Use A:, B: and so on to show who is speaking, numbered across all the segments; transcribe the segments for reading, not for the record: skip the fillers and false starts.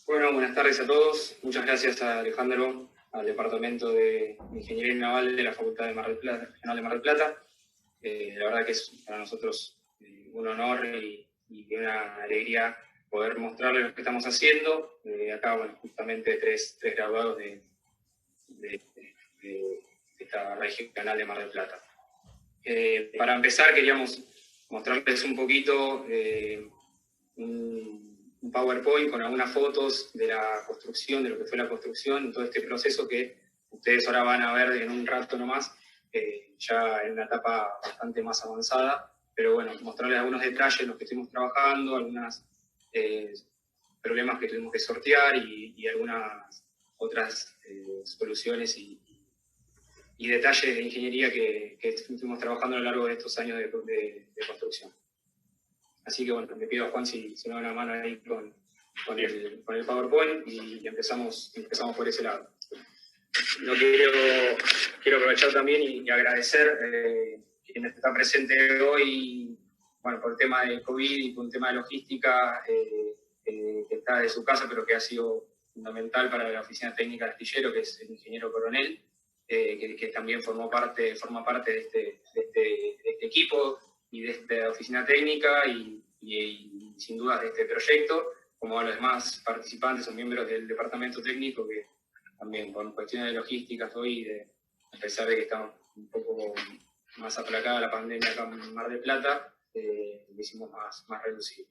A: Bueno, buenas tardes a todos. Muchas gracias a Alejandro, al Departamento de Ingeniería Naval de la Facultad de Mar del Plata, Regional de Mar del Plata. La verdad que es para nosotros un honor y una alegría poder mostrarles lo que estamos haciendo. Acá, bueno, justamente tres graduados de esta regional de Mar del Plata. Para empezar, queríamos mostrarles un poquito un PowerPoint con algunas fotos de la construcción, de lo que fue la construcción, todo este proceso que ustedes ahora van a ver en un rato nomás, ya en una etapa bastante más avanzada, pero bueno, mostrarles algunos detalles en los que estuvimos trabajando, algunos problemas que tuvimos que sortear y algunas otras soluciones y detalles de ingeniería que estuvimos trabajando a lo largo de estos años de construcción. Así que bueno, le pido a Juan si me da una mano ahí con el PowerPoint y empezamos por ese lado. No quiero aprovechar también y agradecer quien está presente hoy, bueno, por el tema de COVID y por un tema de logística que está de su casa, pero que ha sido fundamental para la oficina técnica de Astillero, que es el ingeniero Coronel, que también forma parte de este equipo y de esta oficina técnica y sin duda de este proyecto, como a los demás participantes o miembros del departamento técnico que también con cuestiones de logísticas hoy, a pesar de que está un poco más aplacada la pandemia acá en Mar del Plata, lo hicimos más reducido.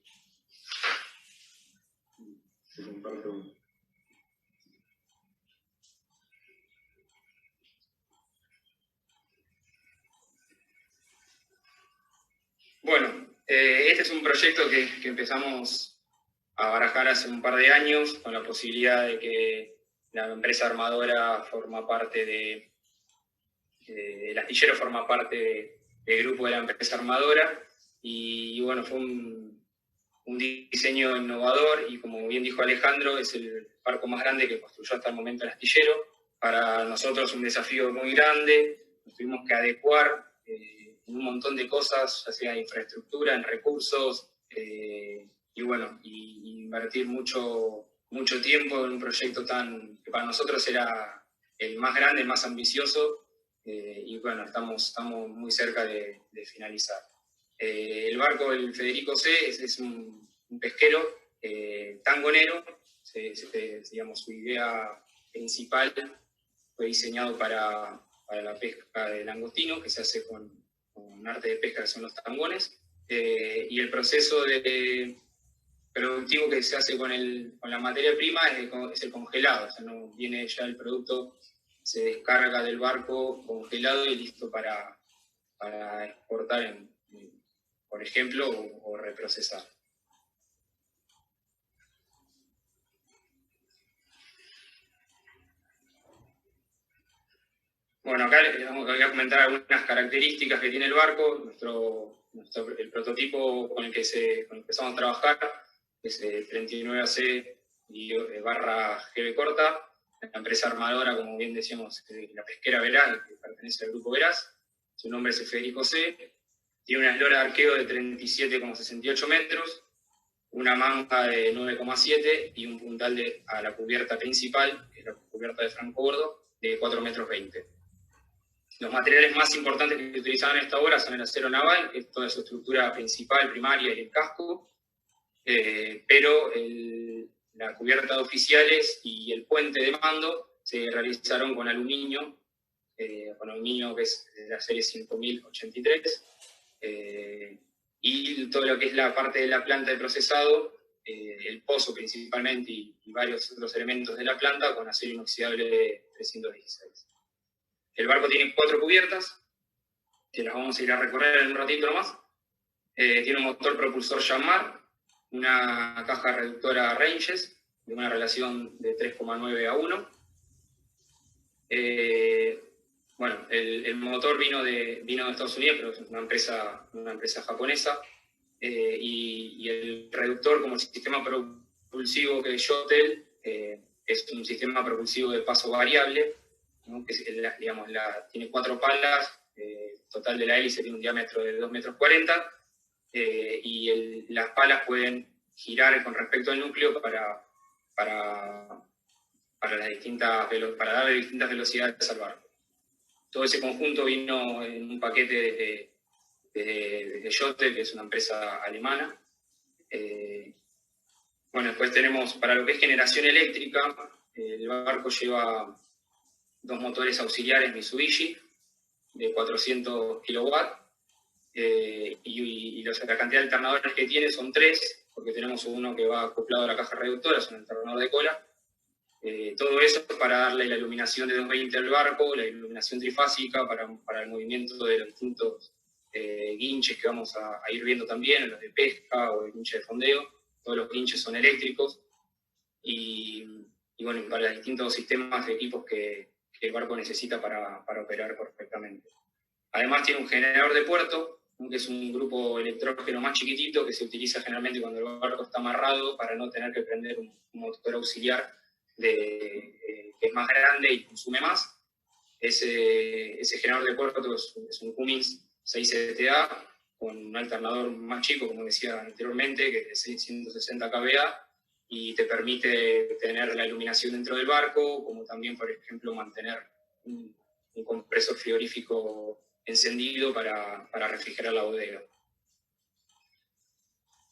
A: Bueno, este es un proyecto que empezamos a barajar hace un par de años con la posibilidad de que la empresa armadora forma parte el astillero forma parte del grupo de la empresa armadora y bueno, fue un diseño innovador y como bien dijo Alejandro, es el barco más grande que construyó hasta el momento el astillero. Para nosotros un desafío muy grande, nos tuvimos que adecuar en un montón de cosas, ya sea en infraestructura, en recursos, y bueno, y invertir mucho tiempo en un proyecto que para nosotros era el más grande, el más ambicioso, y bueno, estamos muy cerca de finalizar. El barco, el Federico C, es un pesquero tangonero, digamos, su idea principal fue diseñado para la pesca del langostino, que se hace con arte de pesca, que son los tangones, y el proceso productivo que se hace con la materia prima es el congelado, o sea, no viene ya el producto, se descarga del barco congelado y listo para exportar, por ejemplo, o reprocesar. Bueno, acá les voy a comentar algunas características que tiene el barco. El prototipo con el que empezamos a trabajar es 39AC barra GB corta. La empresa armadora, como bien decíamos, la pesquera Veraz, que pertenece al grupo Veraz. Su nombre es Federico C. Tiene una eslora de arqueo de 37,68 metros, una manga de 9,7 y un puntal a la cubierta principal, que es la cubierta de francobordo, de 4,20 metros. Los materiales más importantes que utilizaban en esta obra son el acero naval, que es toda su estructura principal, primaria y el casco, pero la cubierta de oficiales y el puente de mando se realizaron con aluminio que es de la serie 5083, y todo lo que es la parte de la planta de procesado, el pozo principalmente y varios otros elementos de la planta con acero inoxidable de 316. El barco tiene 4 cubiertas, que las vamos a ir a recorrer en un ratito nomás. Tiene un motor propulsor Yanmar, una caja reductora Ranges, de una relación de 3,9 a 1. Bueno, el motor vino de Estados Unidos, pero es una empresa japonesa, y el reductor como sistema propulsivo que es Shuttle, es un sistema propulsivo de paso variable, ¿no? Que tiene 4 palas, total de la hélice tiene un diámetro de 2,40 metros, y las palas pueden girar con respecto al núcleo para para darle distintas velocidades al barco. Todo ese conjunto vino en un paquete desde Jotte, que es una empresa alemana. Bueno, después tenemos, para lo que es generación eléctrica, el barco lleva 2 motores auxiliares Mitsubishi de 400 kilowatts, y la cantidad de alternadores que tiene son 3, porque tenemos uno que va acoplado a la caja reductora, es un alternador de cola. Todo eso para darle la iluminación de 220 al barco, la iluminación trifásica para el movimiento de los distintos guinches que vamos a ir viendo también, los de pesca o el guinche de fondeo. Todos los guinches son eléctricos. Y bueno, para los distintos sistemas de equipos que el barco necesita para operar perfectamente. Además tiene un generador de puerto, que es un grupo electrógeno más chiquitito que se utiliza generalmente cuando el barco está amarrado para no tener que prender un motor auxiliar que es más grande y consume más. Ese generador de puerto es un Cummins 6ZA con un alternador más chico, como decía anteriormente, que es de 660 kVA, y te permite tener la iluminación dentro del barco, como también, por ejemplo, mantener un compresor frigorífico encendido para refrigerar la bodega.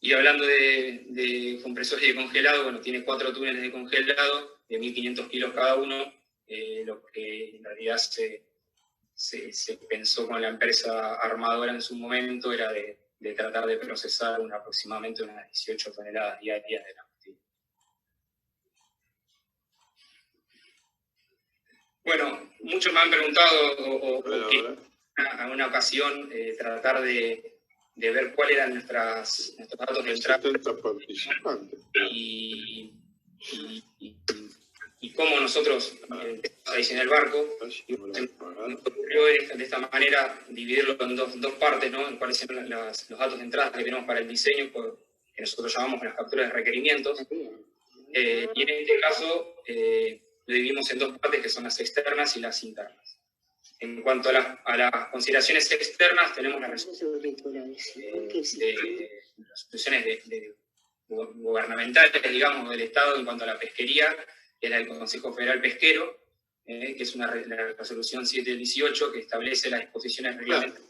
A: Y hablando de compresores de congelado, bueno, tiene 4 túneles de congelado de 1.500 kilos cada uno, lo que en realidad se pensó con la empresa armadora en su momento era de tratar de procesar aproximadamente unas 18 toneladas diarias de combustible. Bueno, muchos me han preguntado a una ocasión tratar de ver cuáles eran nuestros datos de entrada y cómo nosotros empezamos a diseñar el barco. Y nos ocurrió de esta manera dividirlo en dos partes, ¿no? En cuáles eran los datos de entrada que tenemos para el diseño, que nosotros llamamos las capturas de requerimientos. Y en este caso lo dividimos en 2 partes, que son las externas y las internas. En cuanto a las consideraciones externas, tenemos las resoluciones gubernamentales, digamos, del Estado en cuanto a la pesquería, que es la del Consejo Federal Pesquero, que es la resolución 718, que establece las disposiciones reglamentarias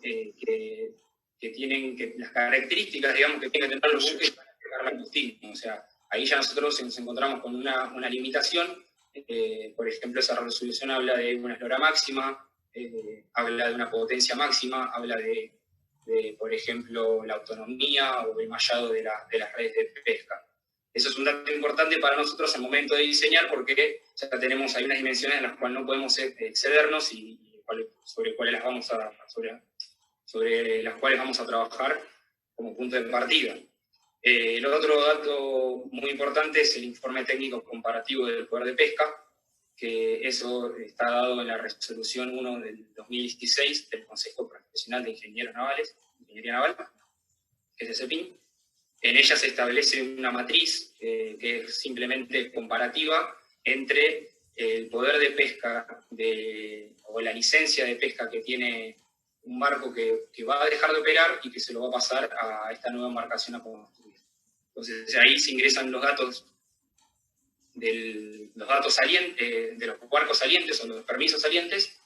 A: que tienen las características, digamos, que tienen que tener los buques para cargar la combustible. O sea, ahí ya nosotros nos encontramos con una limitación. Por ejemplo, esa resolución habla de una eslora máxima, habla de una potencia máxima, habla de, por ejemplo, la autonomía o el mallado de las redes de pesca. Eso es un dato importante para nosotros al momento de diseñar, porque ya tenemos ahí unas dimensiones en las cuales no podemos excedernos y sobre las cuales vamos a trabajar como punto de partida. El otro dato muy importante es el informe técnico comparativo del poder de pesca, que eso está dado en la resolución 1 del 2016 del Consejo Profesional de Ingenieros Navales, Ingeniería Naval, que es CEPIN. En ella se establece una matriz que es simplemente comparativa entre el poder de pesca o la licencia de pesca que tiene un barco que va a dejar de operar y que se lo va a pasar a esta nueva embarcación a construir. Entonces ahí se ingresan los datos salientes, de los barcos salientes o los permisos salientes,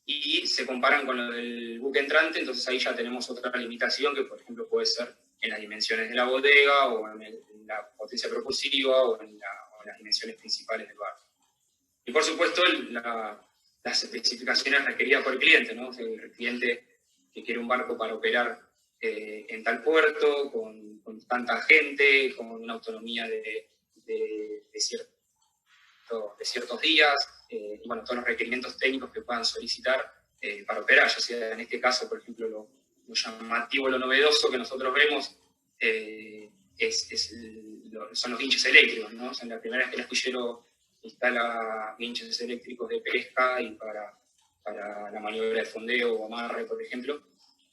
A: y se comparan con lo del buque entrante. Entonces ahí ya tenemos otra limitación que, por ejemplo, puede ser en las dimensiones de la bodega o en la potencia propulsiva o en las dimensiones principales del barco. Y por supuesto las especificaciones requeridas por el cliente, ¿no? O sea, el cliente que quiere un barco para operar en tal puerto, con tanta gente, con una autonomía de ciertos días, y bueno, todos los requerimientos técnicos que puedan solicitar para operar, ya sea en este caso, por ejemplo, lo llamativo, lo novedoso que nosotros vemos son los guinches eléctricos, ¿no? O sea, la primera vez que el astillero instala guinches eléctricos de pesca y para la maniobra de fondeo o amarre, por ejemplo.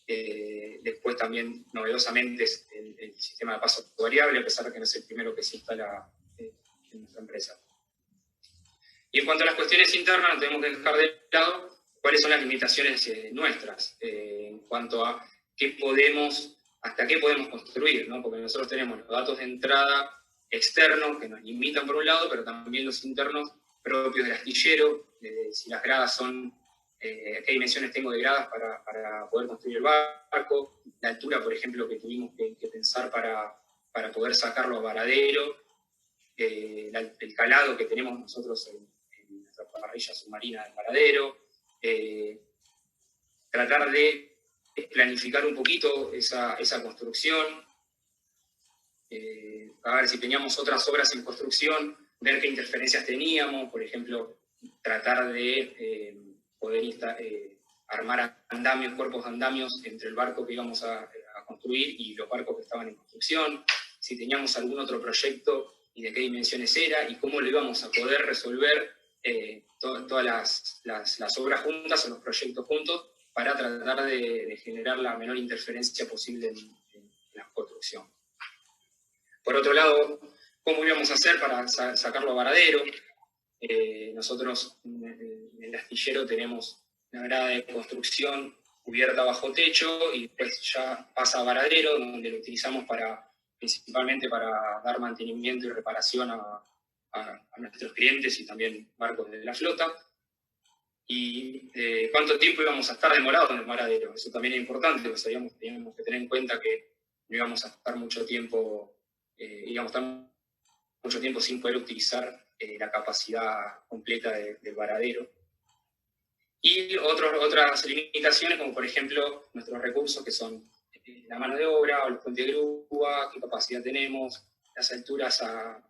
A: Después también, novedosamente, es el sistema de paso variable, a pesar de que no es el primero que se instala en nuestra empresa. Y en cuanto a las cuestiones internas, no tenemos que dejar de lado cuáles son las limitaciones nuestras, en cuanto a hasta qué podemos construir, ¿no? Porque nosotros tenemos los datos de entrada externos que nos limitan por un lado, pero también los internos propios del astillero, si las gradas son, qué dimensiones tengo de gradas para poder construir el barco, la altura, por ejemplo, que tuvimos que pensar para poder sacarlo a varadero, el calado que tenemos nosotros en nuestra parrilla submarina del varadero, tratar de planificar un poquito esa construcción, a ver si teníamos otras obras en construcción, ver qué interferencias teníamos, por ejemplo, tratar de poder armar andamios, cuerpos de andamios entre el barco que íbamos a construir y los barcos que estaban en construcción, si teníamos algún otro proyecto y de qué dimensiones era, y cómo lo íbamos a poder resolver todas las obras juntas o los proyectos juntos para tratar de generar la menor interferencia posible en la construcción. Por otro lado, ¿cómo íbamos a hacer para sacarlo a varadero? Nosotros en el astillero tenemos una grada de construcción cubierta bajo techo y después ya pasa a varadero, donde lo utilizamos principalmente para dar mantenimiento y reparación a nuestros clientes y también barcos de la flota. Y cuánto tiempo íbamos a estar demorados en el varadero. Eso también es importante, porque teníamos que tener en cuenta que no íbamos a estar mucho tiempo, sin poder utilizar la capacidad completa del varadero. Y otras limitaciones, como por ejemplo nuestros recursos, que son la mano de obra o los puentes de grúa, qué capacidad tenemos, las alturas la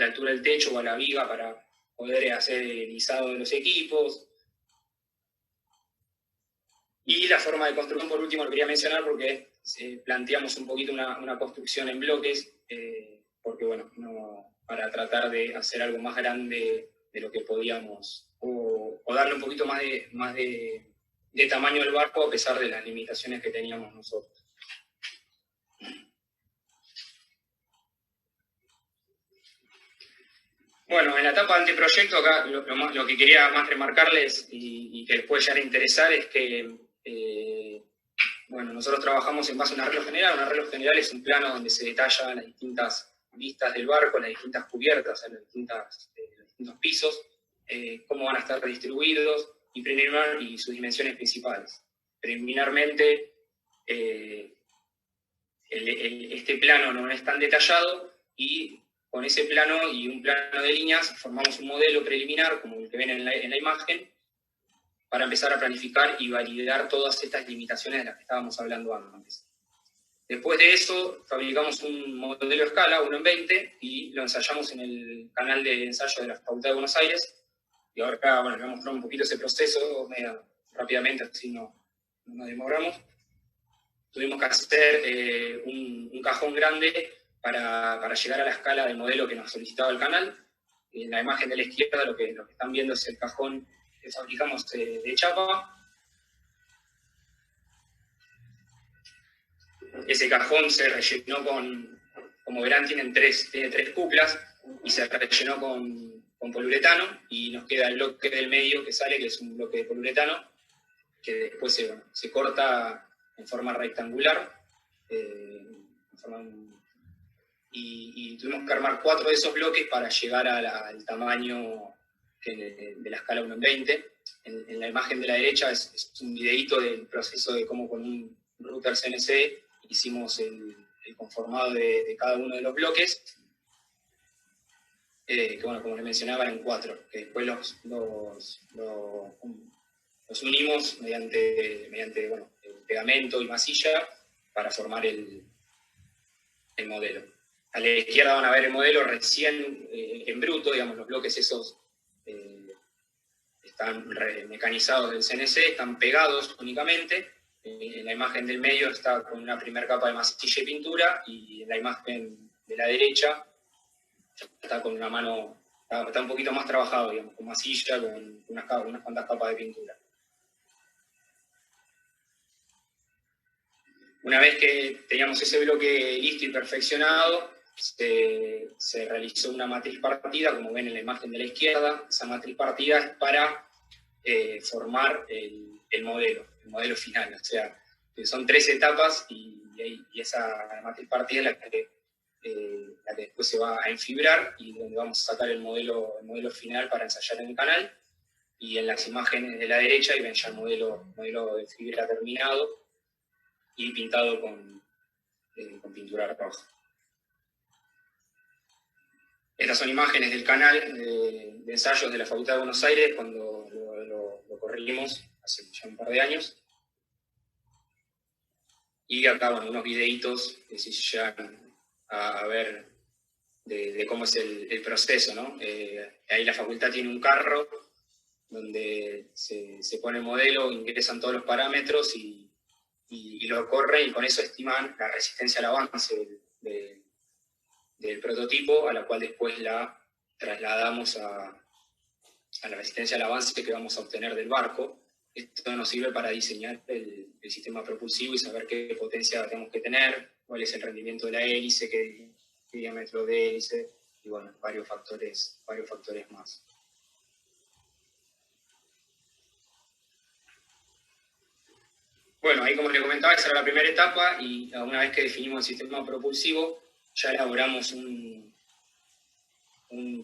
A: altura del techo o a la viga para poder hacer el izado de los equipos. Y la forma de construcción, por último, lo quería mencionar porque planteamos un poquito una construcción en bloques, porque bueno, para tratar de hacer algo más grande de lo que podíamos, o darle un poquito más de tamaño al barco a pesar de las limitaciones que teníamos nosotros. Bueno, en la etapa de anteproyecto, acá lo que quería más remarcarles y que les puede llegar a interesar es que bueno, nosotros trabajamos en base a un arreglo general. Un arreglo general es un plano donde se detallan las distintas vistas del barco, las distintas cubiertas, los distintos pisos, cómo van a estar distribuidos y sus dimensiones principales. Preliminarmente, este plano no es tan detallado y con ese plano y un plano de líneas formamos un modelo preliminar, como el que ven en la imagen, para empezar a planificar y validar todas estas limitaciones de las que estábamos hablando antes. Después de eso, fabricamos un modelo a escala, 1 en 20, y lo ensayamos en el canal de ensayo de la Facultad de Buenos Aires. Y ahora acá, bueno, les voy a mostrar un poquito ese proceso, rápidamente, así no nos demoramos. Tuvimos que hacer un cajón grande para llegar a la escala del modelo que nos solicitaba el canal. En la imagen de la izquierda lo que están viendo es el cajón que fabricamos de chapa. Ese cajón se rellenó como verán, tiene tres cuplas, y se rellenó con poliuretano, y nos queda el bloque del medio que sale, que es un bloque de poliuretano, que después se corta en forma rectangular, y tuvimos que armar 4 de esos bloques para llegar al tamaño de la escala 1 en 20. En la imagen de la derecha es un videíto del proceso de cómo con un router CNC hicimos el conformado de cada uno de los bloques, que bueno, como les mencionaba, eran 4, que después los unimos mediante bueno, el pegamento y masilla para formar el modelo. A la izquierda van a ver el modelo recién en bruto, digamos, los bloques esos están mecanizados del CNC, están pegados únicamente. En la imagen del medio está con una primera capa de masilla y pintura, y en la imagen de la derecha está con una mano, está un poquito más trabajado, digamos, con masilla, con unas cuantas capas de pintura. Una vez que teníamos ese bloque listo y perfeccionado, se realizó una matriz partida, como ven en la imagen de la izquierda. Esa matriz partida es para formar el modelo final. O sea, son 3 etapas y esa matriz partida es la que la que después se va a enfibrar y donde vamos a sacar el modelo final para ensayar en el canal. Y en las imágenes de la derecha ahí ven ya el modelo de fibra terminado y pintado con pintura roja. Estas son imágenes del canal de ensayos de la Facultad de Buenos Aires cuando lo corrimos hace ya un par de años. Y acá, bueno, unos videitos que si llegan a ver de cómo es el proceso, ¿no? Ahí la facultad tiene un carro donde se pone el modelo, ingresan todos los parámetros y lo corren, y con eso estiman la resistencia al avance del prototipo, a la cual después la trasladamos a la resistencia al avance que vamos a obtener del barco. Esto nos sirve para diseñar el sistema propulsivo y saber qué potencia tenemos que tener, cuál es el rendimiento de la hélice, qué diámetro de hélice, y bueno, varios factores más. Bueno, ahí como les comentaba, esa era la primera etapa, y una vez que definimos el sistema propulsivo, ya elaboramos un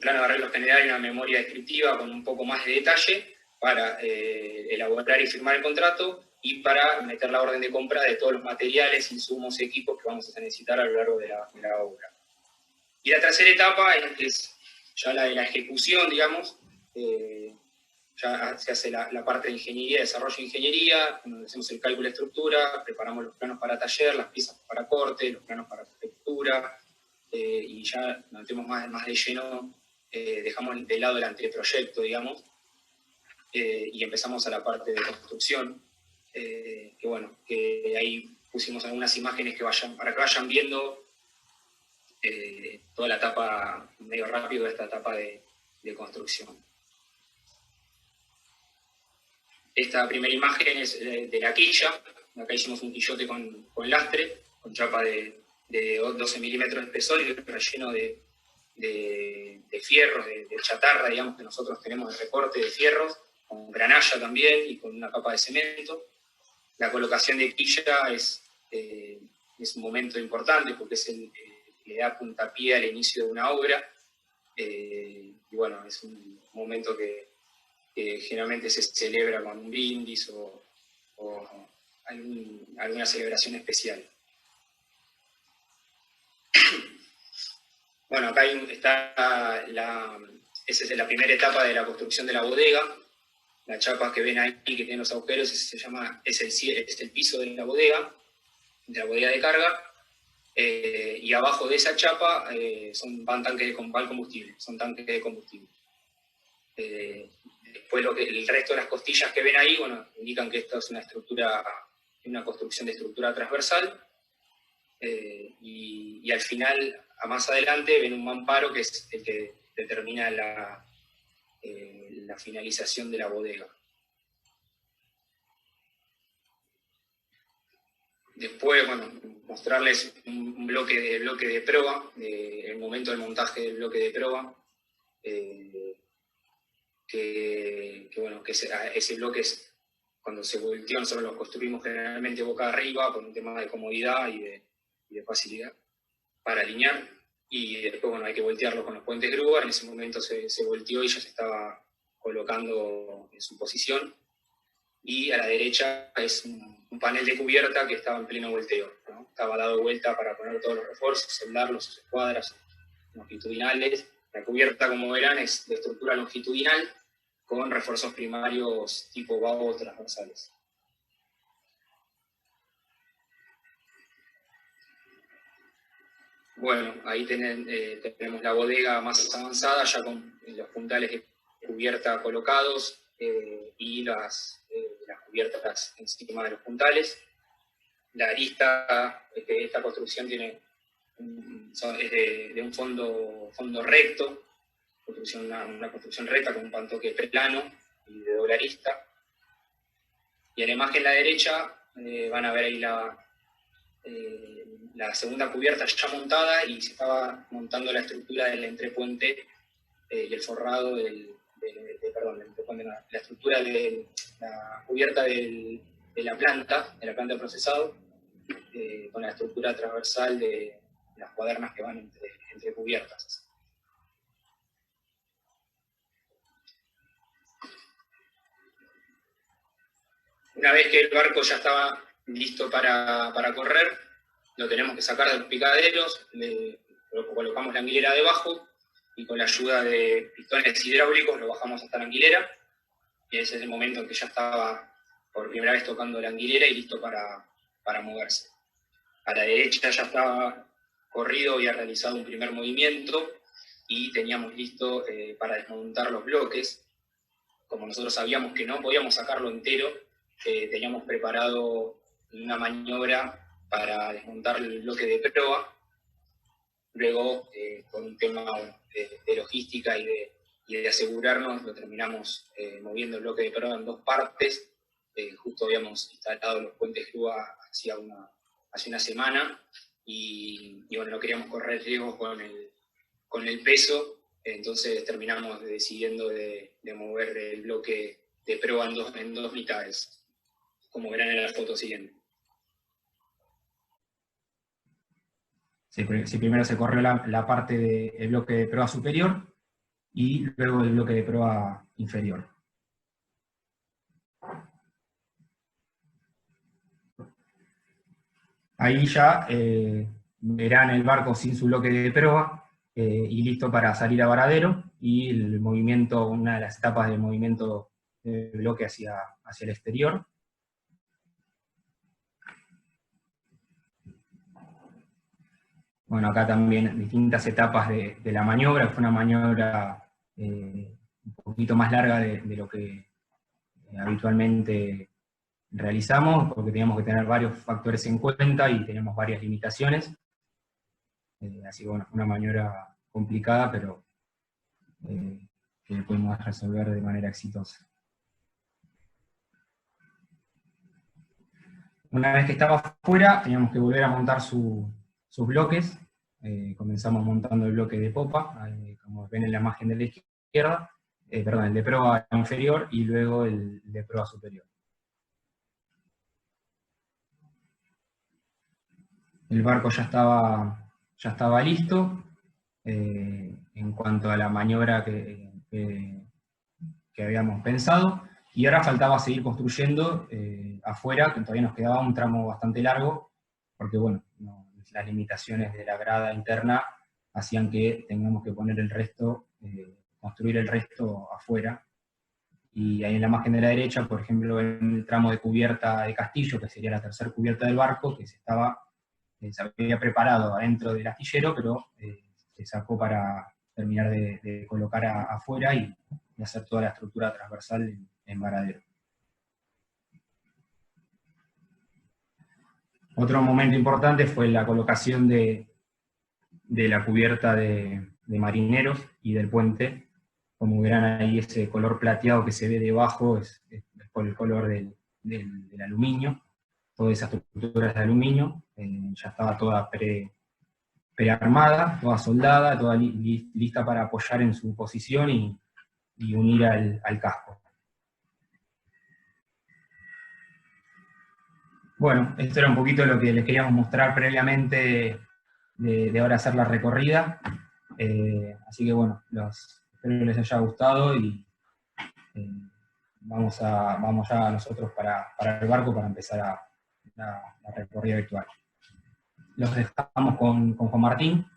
A: plano de arreglo general y una memoria descriptiva con un poco más de detalle para elaborar y firmar el contrato y para meter la orden de compra de todos los materiales, insumos, equipos que vamos a necesitar a lo largo de la obra. Y la tercera etapa es ya la de la ejecución, digamos. Ya se hace la parte de ingeniería, desarrollo de ingeniería, donde hacemos el cálculo de estructura, preparamos los planos para taller, las piezas para corte, los planos para arquitectura, y ya nos metemos más de lleno, dejamos de lado el anteproyecto, digamos, y empezamos a la parte de construcción, que bueno, que ahí pusimos algunas imágenes para que vayan viendo toda la etapa, medio rápido, esta etapa de construcción. Esta primera imagen es de la quilla. Acá hicimos un quillote con lastre, con chapa de 12 milímetros de espesor y relleno de fierros, de chatarra, digamos, que nosotros tenemos de recorte de fierros, con granalla también y con una capa de cemento. La colocación de quilla es un momento importante porque es el que le da puntapié al inicio de una obra. Y bueno, es un momento que generalmente se celebra con un brindis o alguna celebración especial. Bueno, acá está esa es la primera etapa de la construcción de la bodega. La chapa que ven ahí, que tiene los agujeros, es el piso de la bodega de carga. Y abajo de esa chapa van tanques de combustible, son tanques de combustible. Después el resto de las costillas que ven ahí, bueno, indican que esto es una construcción de estructura transversal, y al final, más adelante, ven un mamparo que es el que determina la finalización de la bodega. Después, bueno, mostrarles un bloque de proa, el momento del montaje del bloque de proa, bueno, que ese bloque es cuando se volteó, nosotros lo construimos generalmente boca arriba por un tema de comodidad y de facilidad para alinear, y después, bueno, hay que voltearlo con los puentes grúa. En ese momento se volteó y ya se estaba colocando en su posición, y a la derecha es un panel de cubierta que estaba en pleno volteo, ¿no? Estaba dado vuelta para poner todos los refuerzos, soldarlos, sus escuadras longitudinales. La cubierta, como verán, es de estructura longitudinal con refuerzos primarios tipo babos transversales. Bueno, ahí tenemos la bodega más avanzada, ya con los puntales de cubierta colocados, y las cubiertas encima de los puntales. La arista, esta construcción es de un fondo recto, una construcción recta con un pantoque plano y de doble arista. Y en la imagen a la derecha van a ver ahí la segunda cubierta ya montada, y se estaba montando la estructura del entrepuente y el forrado la estructura de la cubierta de la planta de procesado, con la estructura transversal de las cuadernas que van entre cubiertas. Una vez que el barco ya estaba listo para correr, lo tenemos que sacar de los picaderos, colocamos la anguilera debajo y con la ayuda de pistones hidráulicos lo bajamos hasta la anguilera, y ese es el momento en que ya estaba por primera vez tocando la anguilera y listo para moverse. A la derecha ya estaba corrido, había realizado un primer movimiento y teníamos listo para desmontar los bloques. Como nosotros sabíamos que no podíamos sacarlo entero, teníamos preparado una maniobra para desmontar el bloque de proa. Luego, con un tema de logística y de asegurarnos, lo terminamos moviendo el bloque de proa en dos partes. Justo habíamos instalado los puentes grúa hacía una semana y bueno, no queríamos correr riesgos con el peso, entonces terminamos decidiendo de mover el bloque de proa en dos mitades, como verán en la foto siguiente.
B: Sí, primero se corrió la parte del bloque de proa superior y luego el bloque de proa inferior. Ahí ya verán el barco sin su bloque de proa y listo para salir a varadero, y el movimiento, una de las etapas del movimiento del bloque hacia el exterior. Bueno, acá también distintas etapas de la maniobra. Fue una maniobra un poquito más larga de lo que habitualmente realizamos, porque teníamos que tener varios factores en cuenta y teníamos varias limitaciones. Así que bueno, fue una maniobra complicada, pero que pudimos resolver de manera exitosa. Una vez que estaba fuera, teníamos que volver a montar sus bloques. Comenzamos montando el bloque de popa, como ven en la imagen de la izquierda, el de proa inferior y luego el de proa superior. El barco ya estaba listo en cuanto a la maniobra que habíamos pensado, y ahora faltaba seguir construyendo afuera, que todavía nos quedaba un tramo bastante largo, porque bueno, las limitaciones de la grada interna hacían que tengamos que poner el resto, construir el resto afuera. Y ahí en la imagen de la derecha, por ejemplo, en el tramo de cubierta de castillo, que sería la tercera cubierta del barco, que se había preparado adentro del astillero, pero se sacó para terminar de colocar afuera y hacer toda la estructura transversal en varadero. Otro momento importante fue la colocación de la cubierta de marineros y del puente. Como verán ahí, ese color plateado que se ve debajo es por el color del aluminio. Toda esa estructura es de aluminio, ya estaba toda prearmada, toda soldada, toda lista para apoyar en su posición y unir al casco. Bueno, esto era un poquito lo que les queríamos mostrar previamente de ahora hacer la recorrida. Así que bueno, espero que les haya gustado y vamos ya nosotros para el barco para empezar la recorrida virtual. Los dejamos con Juan Martín.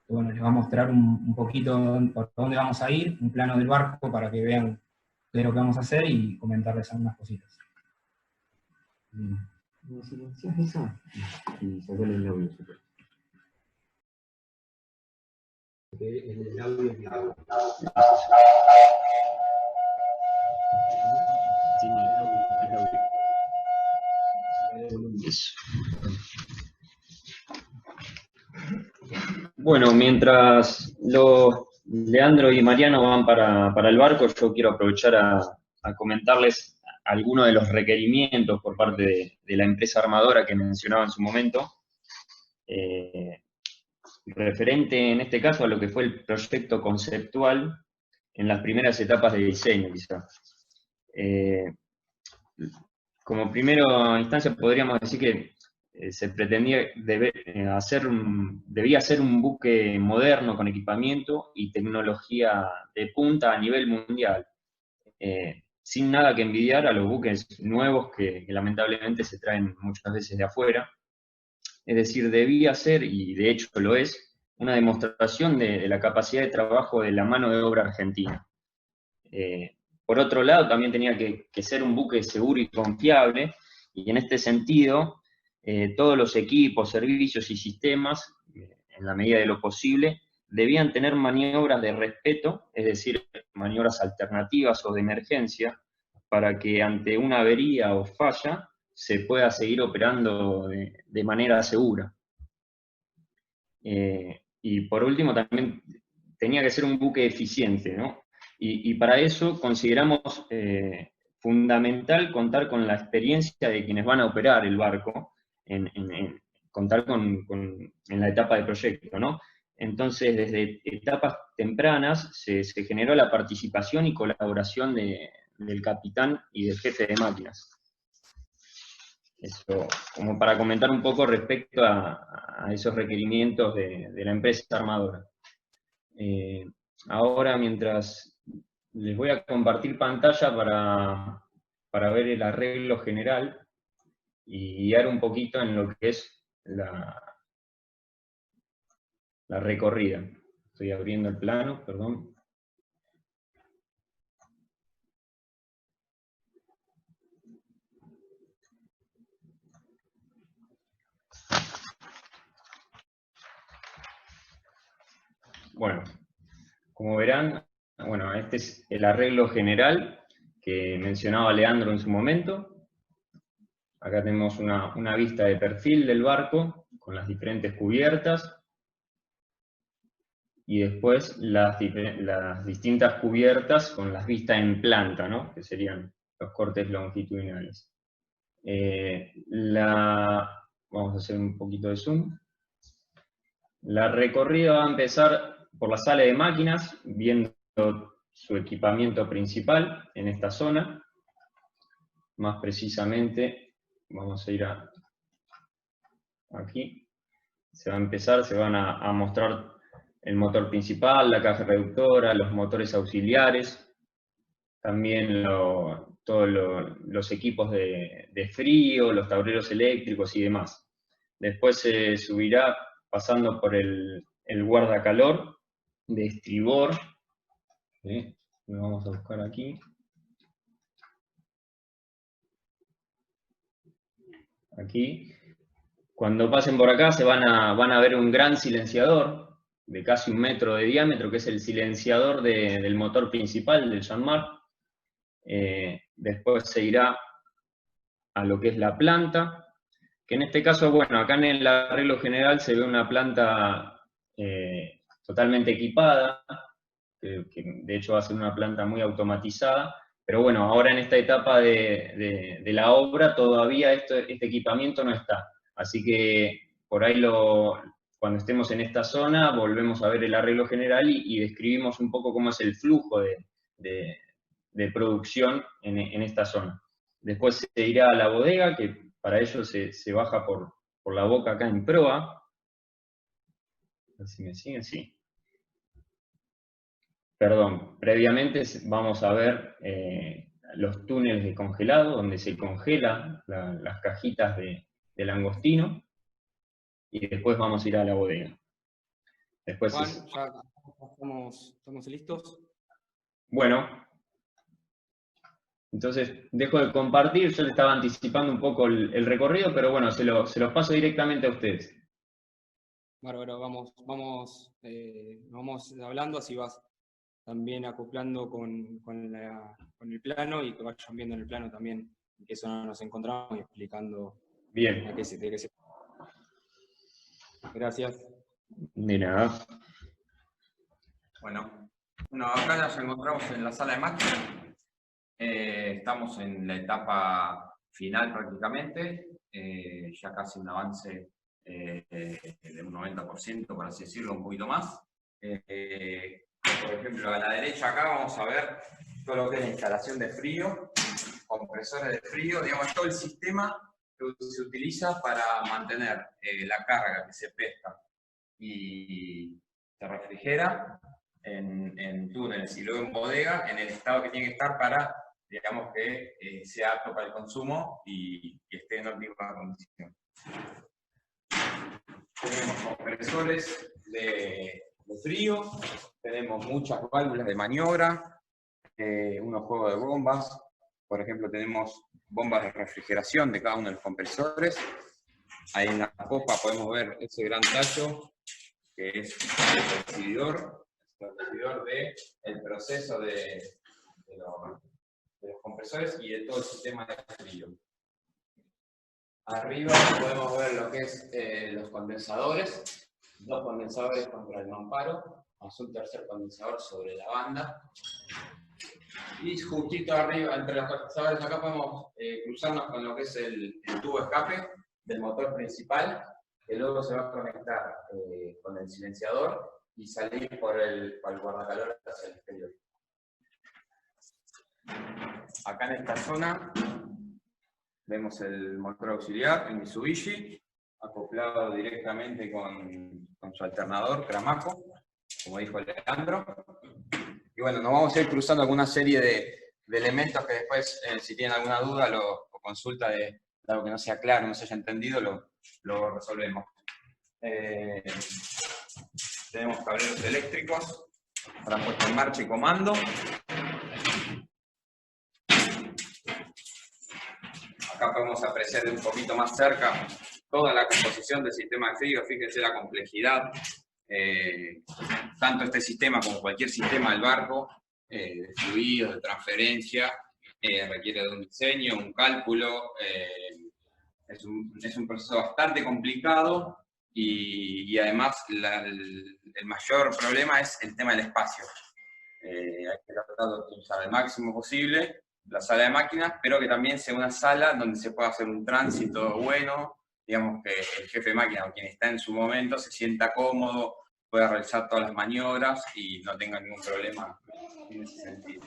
B: Bueno, les va a mostrar un poquito por dónde vamos a ir, un plano del barco para que vean qué es lo que vamos a hacer y comentarles algunas cositas.
C: ¿Me silencias eso? Y sacale el audio. El audio que... Eso. Bueno, mientras Leandro y Mariano van para el barco, yo quiero aprovechar a comentarles algunos de los requerimientos por parte de la empresa armadora que mencionaba en su momento, referente en este caso a lo que fue el proyecto conceptual en las primeras etapas de diseño, quizá. Como primera instancia podríamos decir que se pretendía, debía ser un buque moderno con equipamiento y tecnología de punta a nivel mundial, sin nada que envidiar a los buques nuevos que lamentablemente se traen muchas veces de afuera. Es decir, debía ser, y de hecho lo es, una demostración de la capacidad de trabajo de la mano de obra argentina. Por otro lado, también tenía que ser un buque seguro y confiable, y en este sentido, todos los equipos, servicios y sistemas, en la medida de lo posible, debían tener maniobras de respeto, es decir, maniobras alternativas o de emergencia, para que ante una avería o falla se pueda seguir operando de manera segura. Y por último, también tenía que ser un buque eficiente, ¿no? Y para eso consideramos fundamental contar con la experiencia de quienes van a operar el barco, contar en la etapa de proyecto, ¿no? Entonces, desde etapas tempranas se generó la participación y colaboración del capitán y del jefe de máquinas. Eso, como para comentar un poco respecto a esos requerimientos de la empresa armadora. Ahora, mientras les voy a compartir pantalla para ver el arreglo general y guiar un poquito en lo que es la recorrida. Estoy abriendo el plano, perdón. Bueno, como verán, bueno, este es el arreglo general que mencionaba Leandro en su momento. Acá tenemos una vista de perfil del barco con las diferentes cubiertas y después las distintas cubiertas con las vistas en planta, ¿no? Que serían los cortes longitudinales. Vamos a hacer un poquito de zoom. La recorrida va a empezar por la sala de máquinas, viendo su equipamiento principal en esta zona. Más precisamente, vamos a ir aquí. Se van a mostrar el motor principal, la caja reductora, los motores auxiliares, también todos los equipos de frío, los tableros eléctricos y demás. Después se subirá pasando por el guardacalor de estribor. Lo vamos a buscar aquí. Aquí. Cuando pasen por acá van a ver un gran silenciador de casi 1 metro de diámetro, que es el silenciador del motor principal del Yanmar. Después se irá a lo que es la planta, que en este caso, bueno, acá en el arreglo general se ve una planta totalmente equipada, que de hecho va a ser una planta muy automatizada, pero bueno, ahora en esta etapa de la obra todavía este equipamiento no está. Así que por ahí cuando estemos en esta zona volvemos a ver el arreglo general y describimos un poco cómo es el flujo de producción en esta zona. Después se irá a la bodega, que para ello se baja por la boca acá en proa. A ver si me siguen, sí. Perdón, previamente vamos a ver los túneles de congelado, donde se congelan las cajitas de langostino, y después vamos a ir a la bodega. Después
B: Juan, ya estamos listos.
C: Bueno, entonces dejo de compartir, yo le estaba anticipando un poco el recorrido, pero bueno, se los paso directamente a ustedes.
B: Bárbaro, vamos hablando, así vas también acoplando con el plano y que vayan viendo en el plano también en qué zona nos encontramos y explicando.
C: Bien.
B: De qué se... Gracias.
C: De nada.
D: Bueno, acá ya nos encontramos en la sala de máquinas. Estamos en la etapa final prácticamente, ya casi un avance de un 90%, por así decirlo, un poquito más. Por ejemplo, a la derecha acá vamos a ver todo lo que es la instalación de frío, compresores de frío, digamos, todo el sistema se utiliza para mantener la carga que se pesca y se refrigera en túneles y luego en bodega en el estado que tiene que estar para, digamos, que sea apto para el consumo y esté en óptima condición. Tenemos compresores de frío, tenemos muchas válvulas de maniobra, unos juegos de bombas. Por ejemplo, tenemos bombas de refrigeración de cada uno de los compresores. Ahí en la popa podemos ver ese gran tallo, que es el recibidor del proceso de los compresores y de todo el sistema de frío. Arriba podemos ver lo que es los condensadores, 2 condensadores contra el mamparo, más un tercer condensador sobre la banda. Y justito arriba, entre los condensadores, acá podemos cruzarnos con lo que es el tubo escape del motor principal, que luego se va a conectar con el silenciador y salir por el guardacalor hacia el exterior. Acá en esta zona vemos el motor auxiliar, el Mitsubishi, acoplado directamente con su alternador Cramaco, como dijo Leandro. Y bueno, nos vamos a ir cruzando alguna serie de elementos que después, si tienen alguna duda o consulta de algo que no sea claro, no se haya entendido, lo resolvemos. Tenemos tableros eléctricos para puesta en marcha y comando. Acá podemos apreciar de un poquito más cerca toda la composición del sistema de frío. Fíjense la complejidad. Tanto este sistema como cualquier sistema del barco, de fluidos, de transferencia, requiere de un diseño, un cálculo. Es un proceso bastante complicado y además el mayor problema es el tema del espacio. Hay que tratar de optimizar el máximo posible la sala de máquinas, pero que también sea una sala donde se pueda hacer un tránsito bueno, digamos que el jefe de máquina o quien está en su momento se sienta cómodo, pueda realizar todas las maniobras y no tenga ningún problema en ese sentido.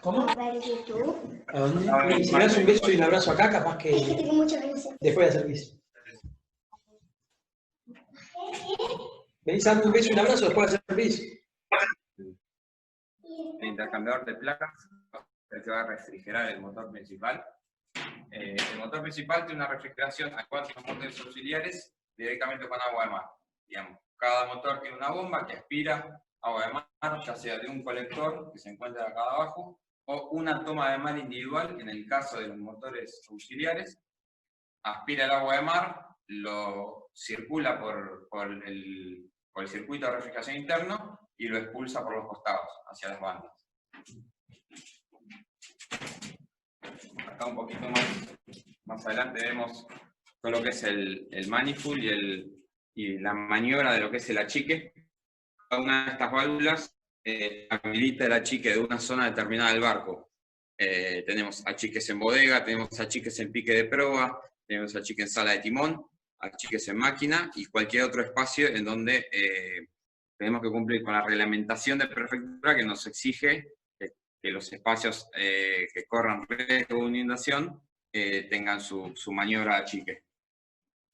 E: ¿Cómo?
F: A ver YouTube.
E: ¿A dónde? Si me das un beso y un abrazo acá, capaz que
F: Es que tengo mucho que no sé.
E: después de hacer bis. ¿Venís a darme un beso y un abrazo después de hacer bis?
D: El intercambiador de placas el que va a refrigerar el motor principal. El motor principal tiene una refrigeración a 4 motores auxiliares directamente con agua de mar. Digamos, cada motor tiene una bomba que aspira agua de mar, ya sea de un colector que se encuentra acá abajo, o una toma de mar individual, en el caso de los motores auxiliares, aspira el agua de mar, lo circula por el circuito de refrigeración interno y lo expulsa por los costados, hacia las bandas. Acá un poquito más adelante vemos todo lo que es el manifold y la maniobra de lo que es el achique. Cada una de estas válvulas habilita el achique de una zona determinada del barco. Tenemos achiques en bodega, tenemos achiques en pique de proa, tenemos achique en sala de timón, achiques en máquina y cualquier otro espacio en donde tenemos que cumplir con la reglamentación de prefectura que nos exige que los espacios que corran riesgo de inundación tengan su maniobra de achique.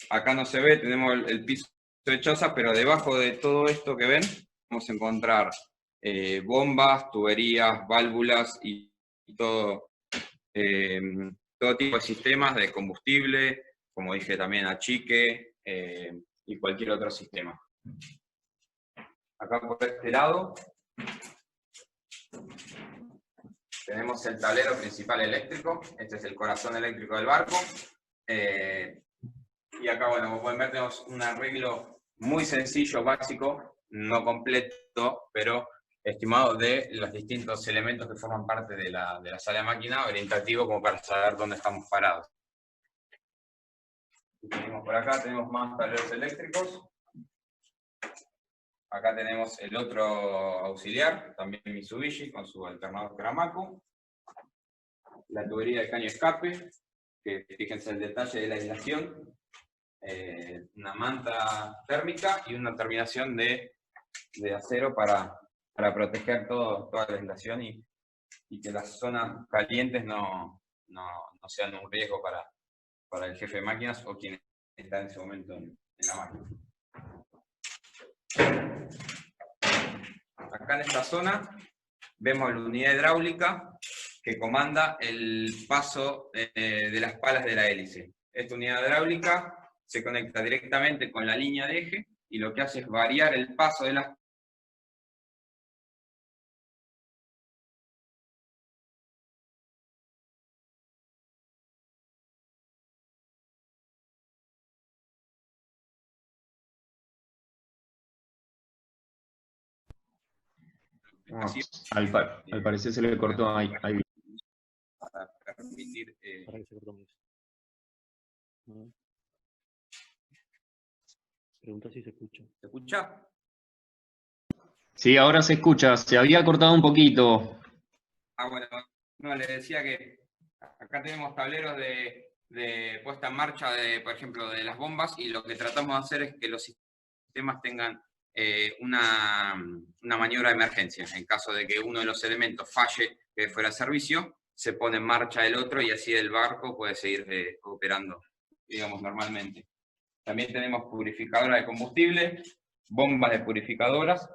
D: Acá no se ve, tenemos el piso de choza, pero debajo de todo esto que ven vamos a encontrar bombas, tuberías, válvulas y todo tipo de sistemas de combustible, como dije también achique y cualquier otro sistema. Acá por este lado tenemos el tablero principal eléctrico, este es el corazón eléctrico del barco. Y acá, bueno, como pueden ver, tenemos un arreglo muy sencillo, básico, no completo, pero estimado de los distintos elementos que forman parte de la sala de máquina, orientativo como para saber dónde estamos parados. Y tenemos por acá, tenemos más tableros eléctricos. Acá tenemos el otro auxiliar, también Mitsubishi, con su alternador Cramaco. La tubería de caño escape, que fíjense el detalle de la aislación. Una manta térmica y una terminación de acero para proteger toda la aislación y que las zonas calientes no no sean un riesgo para el jefe de máquinas o quien está en ese momento en la máquina. Acá en esta zona vemos la unidad hidráulica que comanda el paso de las palas de la hélice. Esta unidad hidráulica se conecta directamente con la línea de eje y lo que hace es variar el paso de las
C: Al parecer se le cortó ahí.
D: para permitir...
G: Para que se cortó más. Pregunta si se escucha.
D: ¿Se escucha?
C: Sí, ahora se escucha. Se había cortado un poquito.
D: Bueno, no, le decía que acá tenemos tableros de puesta en marcha, por ejemplo, de las bombas, y lo que tratamos de hacer es que los sistemas tengan una maniobra de emergencia. En caso de que uno de los elementos falle, que fuera de servicio, se pone en marcha el otro y así el barco puede seguir operando, digamos, normalmente. También tenemos purificadora de combustible, bombas de purificadoras,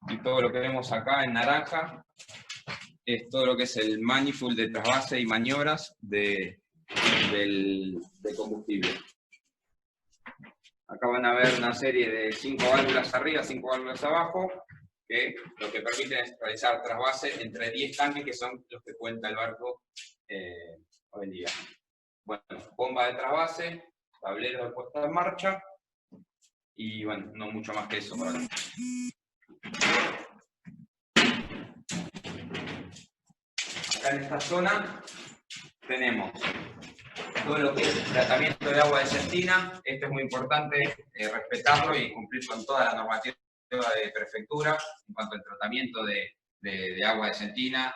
D: y todo lo que vemos acá en naranja es todo lo que es el manifold de trasvase y maniobras de combustible. Acá van a ver una serie de 5 válvulas arriba, 5 válvulas abajo, que lo que permiten es realizar trasvase entre 10 tanques, que son los que cuenta el barco hoy en día. Bueno, bomba de trasvase, tablero de puesta en marcha, y bueno, no mucho más que eso por ahora. Acá en esta zona tenemos todo lo que es tratamiento de agua de sentina. Esto es muy importante respetarlo y cumplir con toda la normativa de prefectura en cuanto al tratamiento de agua de sentina,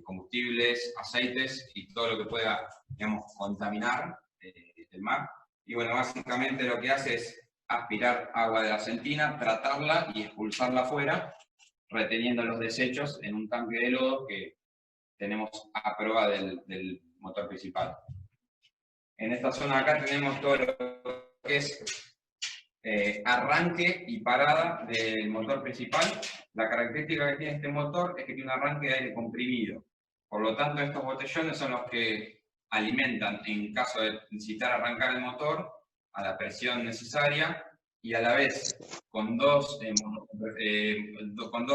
D: combustibles, aceites y todo lo que pueda, digamos, contaminar el mar. Y bueno, básicamente lo que hace es aspirar agua de la sentina, tratarla y expulsarla afuera, reteniendo los desechos en un tanque de lodo que tenemos a prueba del motor principal. En esta zona acá tenemos todo lo que es arranque y parada del motor principal. La característica que tiene este motor es que tiene un arranque de aire comprimido. Por lo tanto, estos botellones son los que alimentan, en caso de necesitar arrancar el motor, a la presión necesaria, y a la vez con dos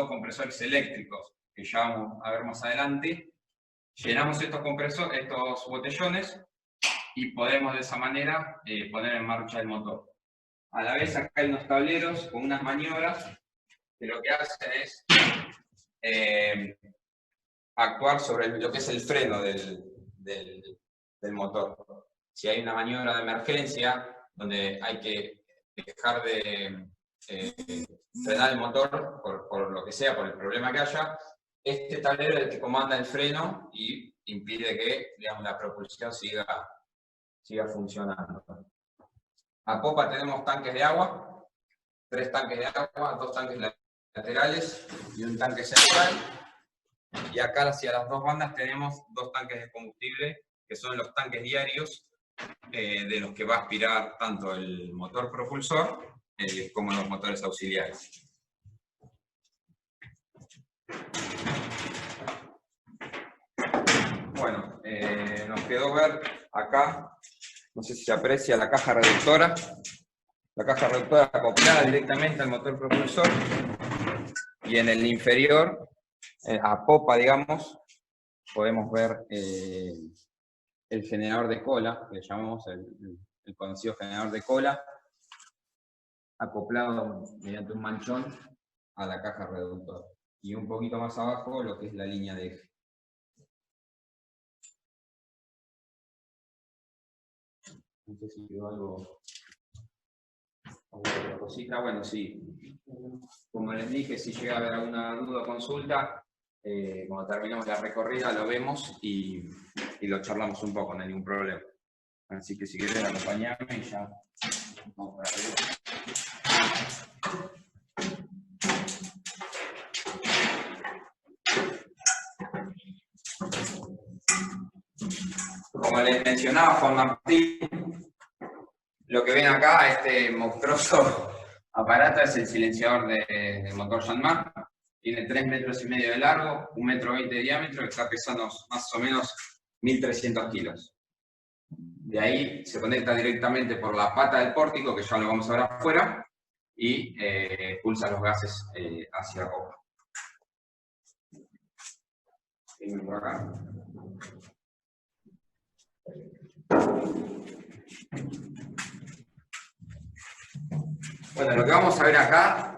D: compresores eléctricos, que ya vamos a ver más adelante, llenamos estos botellones y podemos de esa manera poner en marcha el motor. A la vez acá hay unos tableros con unas maniobras que lo que hacen es actuar sobre lo que es el freno del motor. Si hay una maniobra de emergencia donde hay que dejar de frenar el motor por lo que sea, por el problema que haya, este tablero es el que comanda el freno y impide que, digamos, la propulsión siga funcionando. A popa tenemos tanques de agua, 3 tanques de agua, 2 tanques laterales y un tanque central. Y acá hacia las 2 bandas tenemos 2 tanques de combustible, que son los tanques diarios de los que va a aspirar tanto el motor propulsor como los motores auxiliares. Bueno, nos quedó ver acá, no sé si se aprecia la caja reductora. La caja reductora acoplada directamente al motor propulsor, y en el inferior, a popa, digamos, podemos ver el generador de cola, que le llamamos el conocido generador de cola, acoplado mediante un manchón a la caja reductora. Y un poquito más abajo lo que es la línea de eje. No sé si quedó alguna cosita. Bueno, sí. Como les dije, si llega a haber alguna duda o consulta, cuando terminemos la recorrida lo vemos y lo charlamos un poco, no hay ningún problema. Así que si quieren acompañarme, ya vamos para arriba. como les mencionaba Juan Martín, lo que ven acá, este monstruoso aparato, es el silenciador de motor Yanmar. Tiene 3,5 metros de largo, 1,20 metros de diámetro, y está pesando más o menos 1.300 kilos. De ahí se conecta directamente por la pata del pórtico, que ya lo vamos a ver afuera, y pulsa los gases hacia la popa. Por acá. Bueno, lo que vamos a ver acá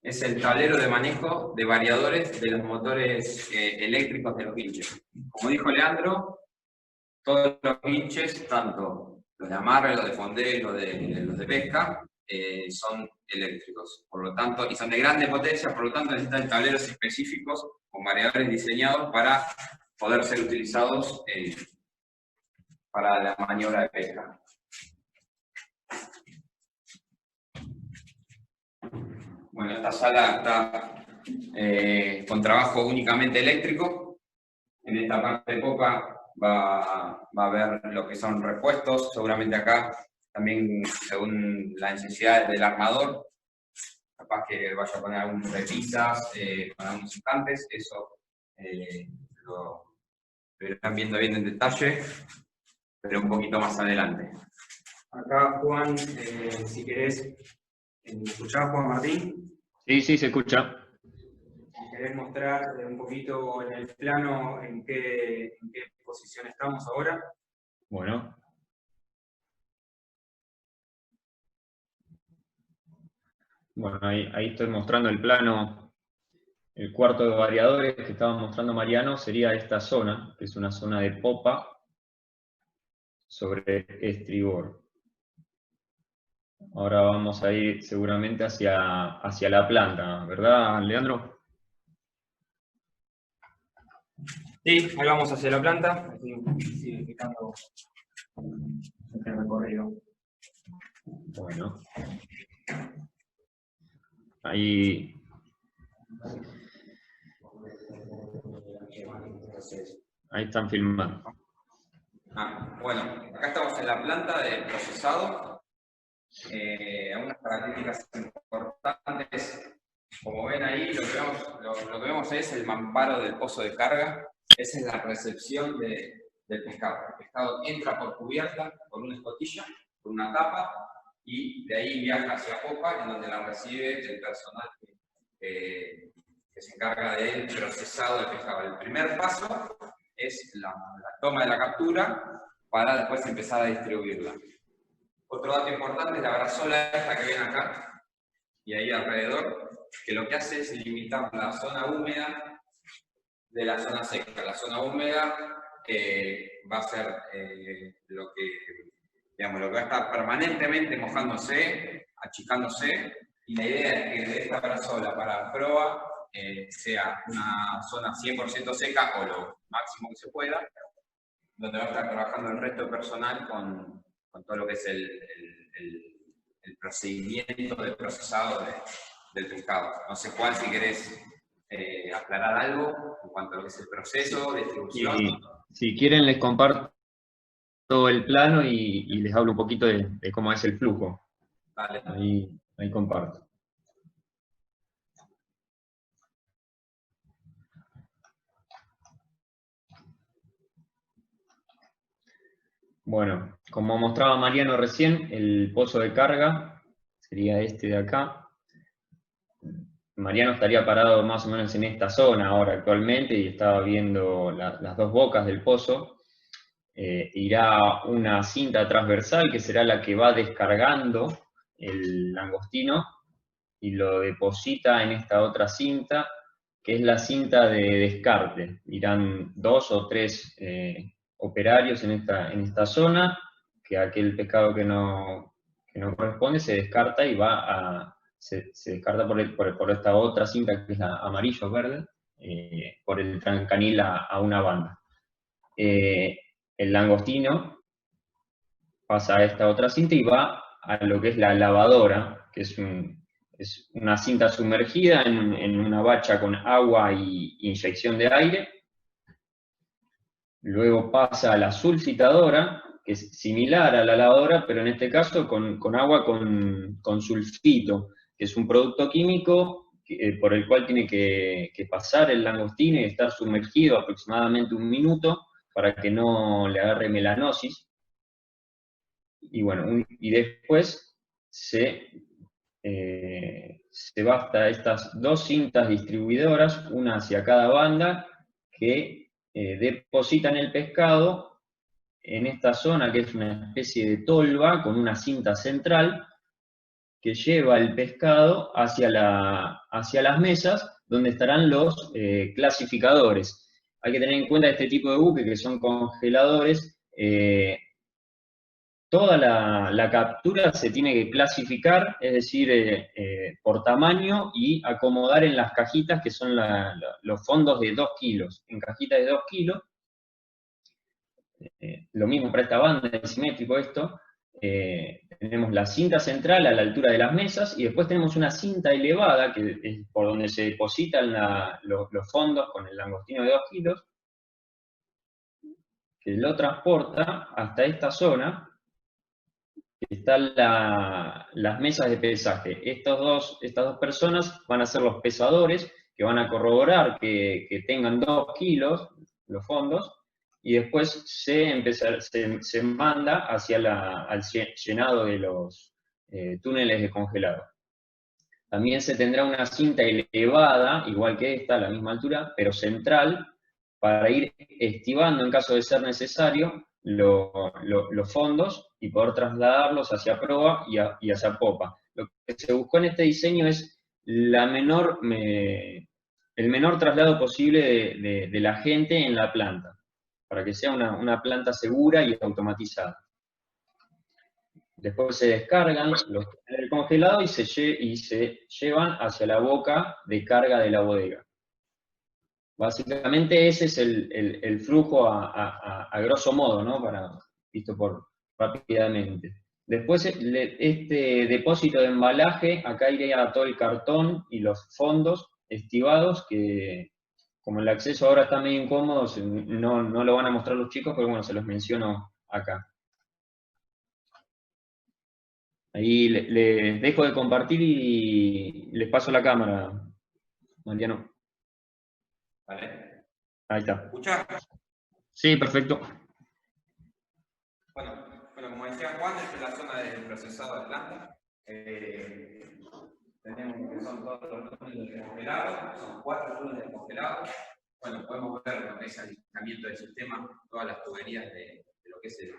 D: es el tablero de manejo de variadores de los motores eléctricos de los winches. Como dijo Leandro, todos los winches, tanto los de amarre, los de fondeo y los de pesca, son eléctricos, por lo tanto, y son de grande potencia, por lo tanto necesitan tableros específicos con variadores diseñados para poder ser utilizados para la maniobra de pesca. Bueno, esta sala está con trabajo únicamente eléctrico. En esta parte de popa va a haber lo que son repuestos, seguramente acá también según las necesidades del armador, capaz que vaya a poner algunas repisas con algunos instantes, eso lo irán viendo bien en detalle, pero un poquito más adelante.
B: Acá, Juan, si querés, ¿me escuchás, Juan Martín?
C: Sí, sí, se escucha.
B: Si querés mostrar un poquito en el plano en qué posición estamos ahora.
C: Bueno. Bueno, ahí estoy mostrando el plano. El cuarto de variadores que estaba mostrando Mariano sería esta zona, que es una zona de popa sobre estribor. Ahora vamos a ir seguramente hacia la planta, ¿verdad, Leandro?
B: Sí, ahí vamos hacia la planta. Aquí sigue quitando el recorrido.
C: Bueno. Ahí están filmando.
D: Bueno, acá estamos en la planta de procesado. Algunas características importantes, como ven ahí, lo que vemos es el mamparo del pozo de carga. Esa es la recepción del pescado. El pescado entra por cubierta, por una escotilla, por una tapa, y de ahí viaja hacia popa, en donde la recibe el personal que se encarga del procesado del pescado. El primer paso es la toma de la captura para después empezar a distribuirla. Otro dato importante es la brazola esta que ven acá y ahí alrededor, que lo que hace es limitar la zona húmeda de la zona seca. La zona húmeda va a ser lo que va a estar permanentemente mojándose, achicándose, y la idea es que de esta brazola para proa sea una zona 100% seca o lo máximo que se pueda, donde va a estar trabajando el resto del personal con todo lo que es el procedimiento de procesado del pescado. No sé, Juan, si querés aclarar algo en cuanto a lo que es el proceso de distribución.
C: Y, si quieren les comparto todo el plano y les hablo un poquito de cómo es el flujo.
D: Vale.
C: Ahí comparto. Bueno, como mostraba Mariano recién, el pozo de carga sería este de acá. Mariano estaría parado más o menos en esta zona ahora actualmente y estaba viendo las dos bocas del pozo. Irá una cinta transversal que será la que va descargando el langostino y lo deposita en esta otra cinta, que es la cinta de descarte. Irán 2 o 3 operarios en esta zona, que aquel pescado que no corresponde se descarta y se descarta por esta otra cinta que es la amarillo-verde, por el trancanil a una banda. El langostino pasa a esta otra cinta y va a lo que es la lavadora, que es una cinta sumergida en una bacha con agua y inyección de aire. luego pasa a la sulfitadora, que es similar a la lavadora, pero en este caso con agua con sulfito, que es un producto químico por el cual tiene que pasar el langostino y estar sumergido aproximadamente 1 minuto para que no le agarre melanosis. Y bueno, y después se va hasta estas 2 cintas distribuidoras, una hacia cada banda, que depositan el pescado en esta zona, que es una especie de tolva con una cinta central, que lleva el pescado hacia las mesas, donde estarán los clasificadores. Hay que tener en cuenta este tipo de buques, que son congeladores. Toda la captura se tiene que clasificar, es decir, por tamaño, y acomodar en las cajitas, que son los fondos de 2 kilos. En cajitas de 2 kilos, lo mismo para esta banda, es simétrico esto. Tenemos la cinta central a la altura de las mesas, y después tenemos una cinta elevada, que es por donde se depositan los fondos con el langostino de 2 kilos, que lo transporta hasta esta zona, que están las mesas de pesaje. Estas dos personas van a ser los pesadores, que van a corroborar que tengan 2 kilos los fondos, y después se manda hacia al llenado de los túneles de congelado. También se tendrá una cinta elevada, igual que esta, a la misma altura, pero central, para ir estivando, en caso de ser necesario, los fondos y poder trasladarlos hacia proa y hacia popa. Lo que se buscó en este diseño es el menor traslado posible de la gente en la planta, para que sea una planta segura y automatizada. Después se descargan los del congelado y se llevan hacia la boca de carga de la bodega. Básicamente ese es el flujo a grosso modo, ¿no? Visto rápidamente. Después este depósito de embalaje, acá iría todo el cartón y los fondos estivados, que como el acceso ahora está medio incómodo, no lo van a mostrar los chicos, pero bueno, se los menciono acá. Ahí les dejo de compartir y les paso la cámara, Mariano.
D: ¿Vale?
C: Ahí está.
D: ¿Escuchás?
C: Sí, perfecto.
D: Bueno, como decía Juan, esta es la zona del procesado de planta. Tenemos que son todos los túneles congelados, son 4 túneles congelados. Bueno, podemos ver lo que es el aislamiento del sistema, todas las tuberías de lo que es el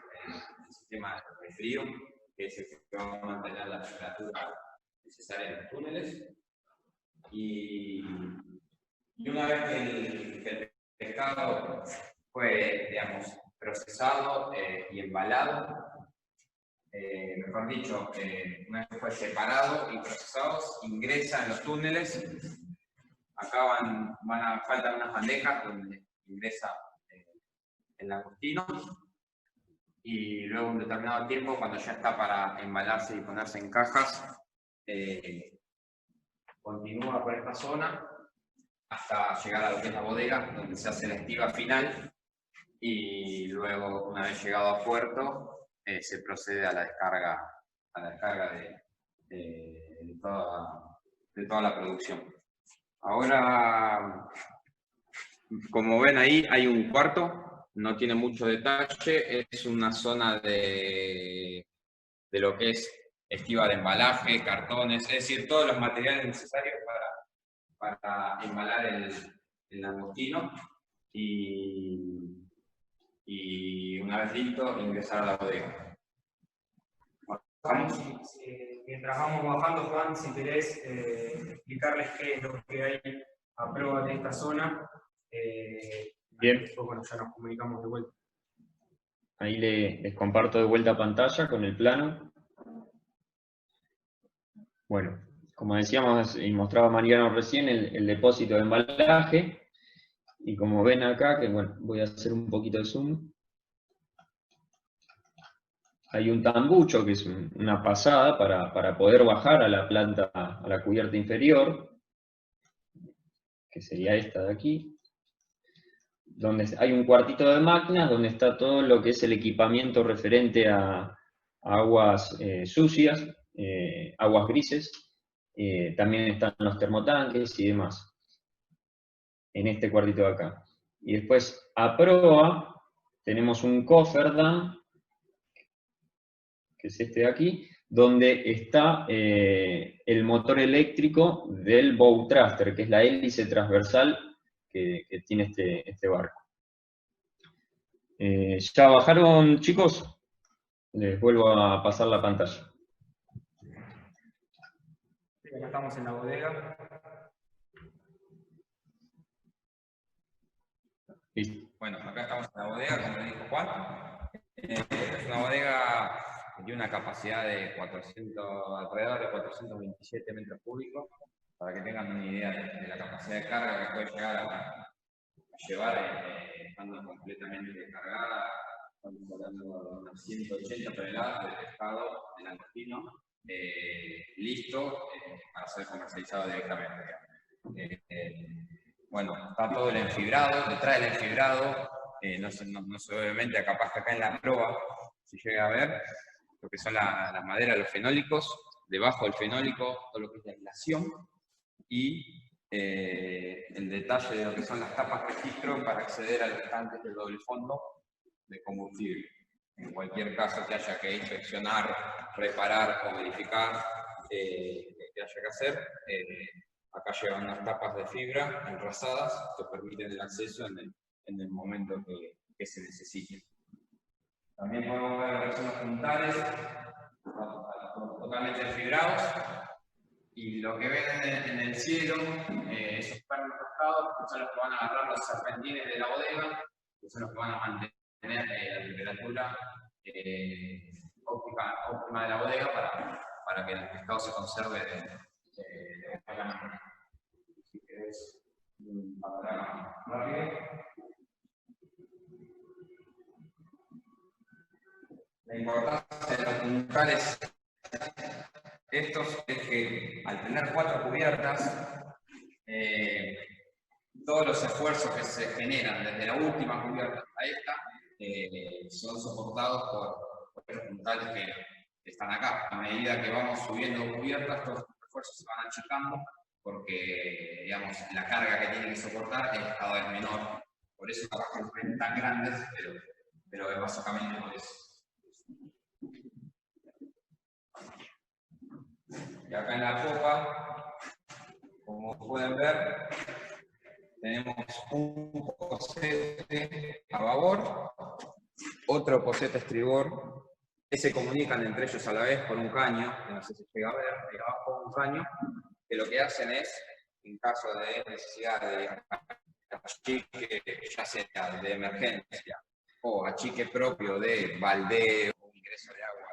D: sistema de frío, que es el que va a mantener la temperatura necesaria en los túneles. Y una vez que el pescado fue, digamos, procesado y embalado, mejor dicho, una vez que fue separado y procesado, ingresa en los túneles. Acá faltan unas bandejas donde ingresa el langostino, y luego un determinado tiempo, cuando ya está para embalarse y ponerse en cajas, continúa por esta zona hasta llegar a lo que es la bodega, donde se hace la estiva final, y luego, una vez llegado a puerto, se procede a la descarga de toda la producción. Ahora, como ven ahí, hay un cuarto, no tiene mucho detalle, es una zona de lo que es estiva de embalaje, cartones, es decir, todos los materiales necesarios para embalar el langostino, y una vez listo, ingresar a la bodega.
B: Vamos, mientras vamos bajando, Juan, si querés explicarles qué es lo que hay a prueba de esta zona.
C: Bien.
B: Después, bueno, ya nos comunicamos de vuelta.
C: Ahí les comparto de vuelta pantalla con el plano. Bueno, como decíamos y mostraba Mariano recién, el depósito de embalaje. Y como ven acá, que bueno, voy a hacer un poquito de zoom. Hay un tambucho, que es una pasada para poder bajar a la planta, a la cubierta inferior, que sería esta de aquí. donde hay un cuartito de máquinas donde está todo lo que es el equipamiento referente a aguas sucias, aguas grises, también están los termotanques y demás, en este cuartito de acá. Y después, a proa, tenemos un coferdam, que es este de aquí, donde está el motor eléctrico del bow thruster, que es la hélice transversal que tiene este barco. ¿Ya bajaron, chicos? Les vuelvo a pasar la pantalla.
D: Sí, acá estamos en la bodega.
C: Listo.
D: Bueno, acá estamos en la bodega, como dijo Juan. Es una bodega que tiene una capacidad de alrededor de 427 metros cúbicos, para que tengan una idea de la capacidad de carga que puede llegar a llevar estando completamente cargada. Estamos hablando de unas 180 toneladas de pescado de langostino listo para ser comercializado directamente. Bueno, está todo el enfibrado, detrás del enfibrado, no se obviamente capaz que acá en la proa, si llega a ver, lo que son las maderas, los fenólicos, debajo del fenólico, todo lo que es la aislación, y el detalle de lo que son las tapas de registro para acceder a los tanques del doble fondo de combustible. En cualquier caso que haya que inspeccionar, reparar o verificar que haya que hacer, acá llevan unas tapas de fibra enrasadas que permiten el acceso en el momento que se necesite. También podemos ver lo que son los puntales, totalmente enfibrados, y lo que ven en el cielo, esos pernos pescados, que son los que van a agarrar los serpentines de la bodega, que son los que van a mantener la temperatura óptima de la bodega para que el pescado se conserve de buena manera. Si querés un panorama rápido. La importancia de los puntales estos es que al tener 4 cubiertas, todos los esfuerzos que se generan desde la última cubierta hasta esta son soportados por los puntales que están acá. A medida que vamos subiendo cubiertas, todos los esfuerzos se van achicando porque, digamos, la carga que tienen que soportar es cada vez menor. Por eso las bajas no ven tan grandes, pero es básicamente por eso. Y acá en la popa, como pueden ver, tenemos un posete a babor, otro posete a estribor, que se comunican entre ellos a la vez por un caño, que no sé si llega a ver, ahí abajo un caño, que lo que hacen es, en caso de necesidad de achique, ya sea de emergencia, o achique propio de baldeo, o ingreso de agua,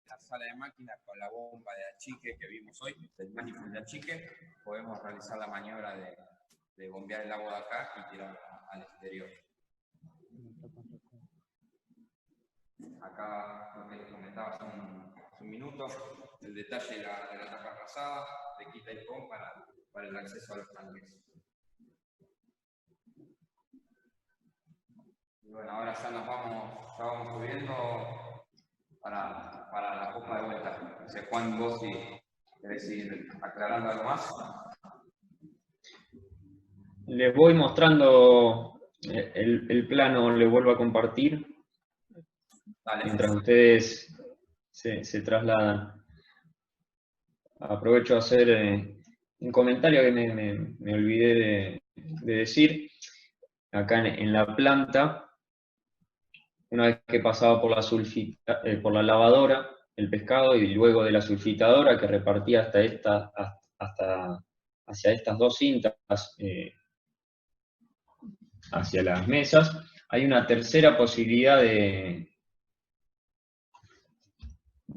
D: la sala de máquinas con la bomba de achique que vimos hoy, del manifold de achique, podemos realizar la maniobra de bombear el agua de acá y tirar al exterior. Acá lo que les comentaba hace un minuto, el detalle de la tapa arrasada, de quita y pon para el acceso a los tanques. Y bueno, ahora ya vamos subiendo para la copa de vuelta. No sé, Juan, vos si querés ir aclarando algo más.
C: Les voy mostrando el plano, le vuelvo a compartir.
D: Dale.
C: Mientras ustedes se trasladan. Aprovecho a hacer un comentario que me olvidé de decir. Acá en la planta, una vez que pasaba por la lavadora, el pescado, y luego de la sulfitadora que repartía hacia estas dos cintas hacia las mesas, hay una tercera posibilidad de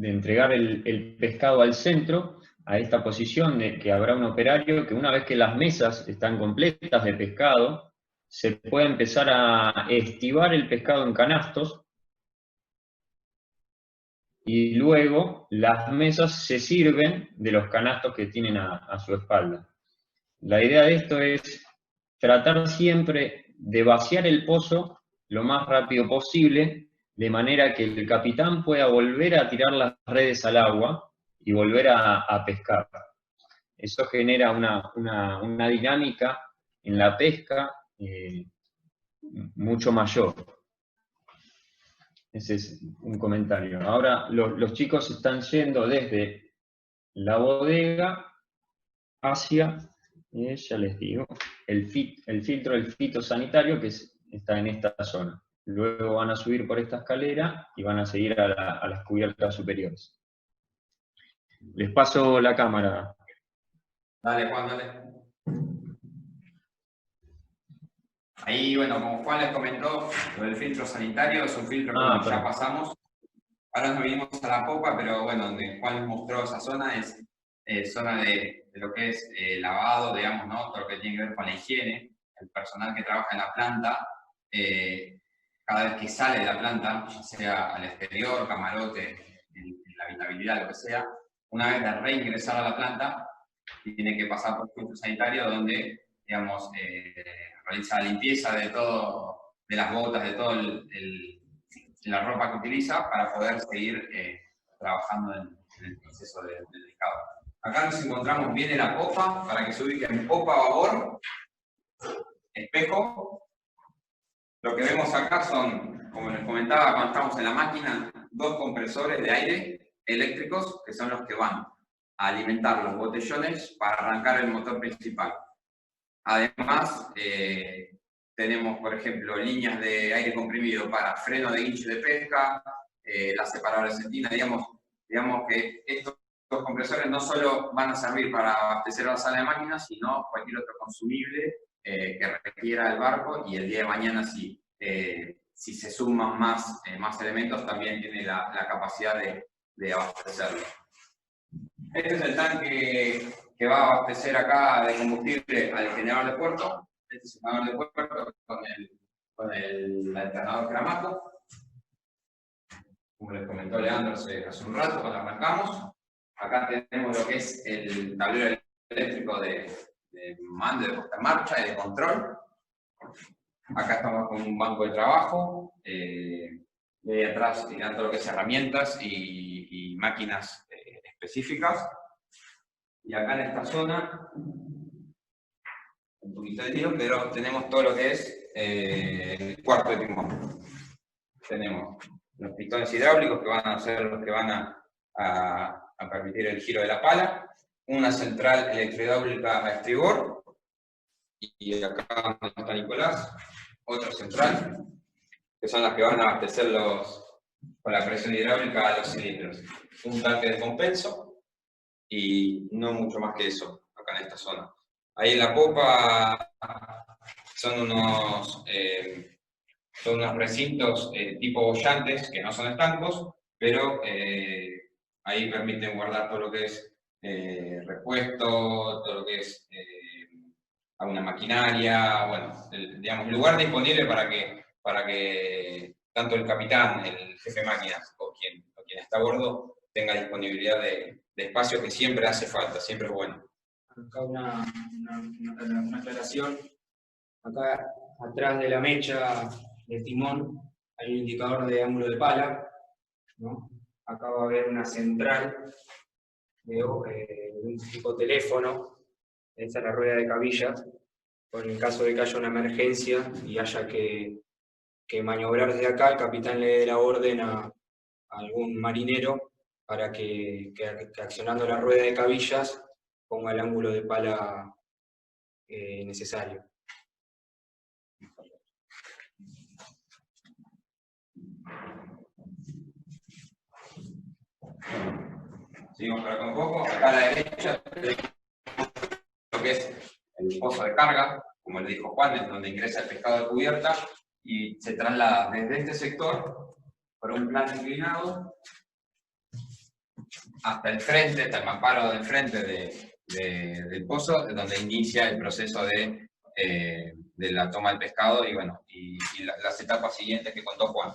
C: entregar el pescado al centro, a esta posición de que habrá un operario que una vez que las mesas están completas de pescado, se puede empezar a estivar el pescado en canastos, y luego las mesas se sirven de los canastos que tienen a su espalda. La idea de esto es tratar siempre de vaciar el pozo lo más rápido posible, de manera que el capitán pueda volver a tirar las redes al agua y volver a pescar. Eso genera una dinámica en la pesca mucho mayor. Ese es un comentario. Ahora los chicos están yendo desde la bodega hacia, ya les digo, el filtro del fitosanitario que está en esta zona. Luego van a subir por esta escalera y van a seguir a las cubiertas superiores. Les paso la cámara.
D: Dale, Juan, dale. Ahí, bueno, como Juan les comentó, lo del filtro sanitario es un filtro que ya pasamos. Ahora nos vinimos a la popa, pero bueno, donde Juan les mostró esa zona es zona de lo que es lavado, digamos, ¿no? Todo lo que tiene que ver con la higiene. El personal que trabaja en la planta, cada vez que sale de la planta, ya sea al exterior, camarote, en la habitabilidad, lo que sea, una vez de reingresar a la planta, tiene que pasar por el filtro sanitario donde, digamos, realiza la limpieza de todo, de las botas, de toda la ropa que utiliza para poder seguir trabajando en el proceso del pescado. Acá nos encontramos bien en la popa, para que se ubiquen popa, babor, espejo. Lo que vemos acá son, como les comentaba cuando estamos en la máquina, 2 compresores de aire eléctricos que son los que van a alimentar los botellones para arrancar el motor principal. Además, tenemos, por ejemplo, líneas de aire comprimido para freno de guincho de pesca, la separadora de sentina, digamos que estos compresores no solo van a servir para abastecer a la sala de máquinas, sino cualquier otro consumible que requiera el barco, y el día de mañana si se suman más elementos también tiene la capacidad de abastecerlo. Este es el tanque que va a abastecer acá de combustible al generador de puerto. Este es el generador de puerto con el alternador Cramato. Como les comentó Leandro hace un rato cuando arrancamos. Acá tenemos lo que es el tablero eléctrico de mando, de puesta en marcha y de control. Acá estamos con un banco de trabajo. Y ahí atrás tiran todo lo que es herramientas y máquinas específicas. Y acá en esta zona, un poquito de tiro, pero tenemos todo lo que es el cuarto de timón. Tenemos los pistones hidráulicos que van a ser los que van a permitir el giro de la pala, una central electrohidráulica a estribor, y acá donde está Nicolás, otra central, que son las que van a abastecer con la presión hidráulica a los cilindros. Un tanque de compenso, y no mucho más que eso, acá en esta zona. Ahí en la popa son unos recintos tipo bollantes, que no son estancos, pero ahí permiten guardar todo lo que es repuesto, todo lo que es alguna maquinaria, bueno, digamos, lugar disponible para que tanto el capitán, el jefe de máquinas o quien está a bordo tenga disponibilidad de espacio, que siempre hace falta, siempre es bueno.
B: Acá una aclaración. Acá atrás de la mecha del timón hay un indicador de ángulo de pala, ¿no? Acá va a haber una central de un tipo teléfono. Esta es la rueda de cabillas, por el caso de que haya una emergencia y haya que maniobrar desde acá, el capitán le dé la orden a algún marinero para que accionando la rueda de cabillas ponga el ángulo de pala necesario.
D: Seguimos por acá un poco. Acá a la derecha lo que es el pozo de carga, como le dijo Juan, es donde ingresa el pescado de cubierta y se traslada desde este sector por un plano inclinado hasta el frente, hasta el mamparo del frente del pozo, donde inicia el proceso de la toma del pescado y, bueno, y las etapas siguientes que contó Juan.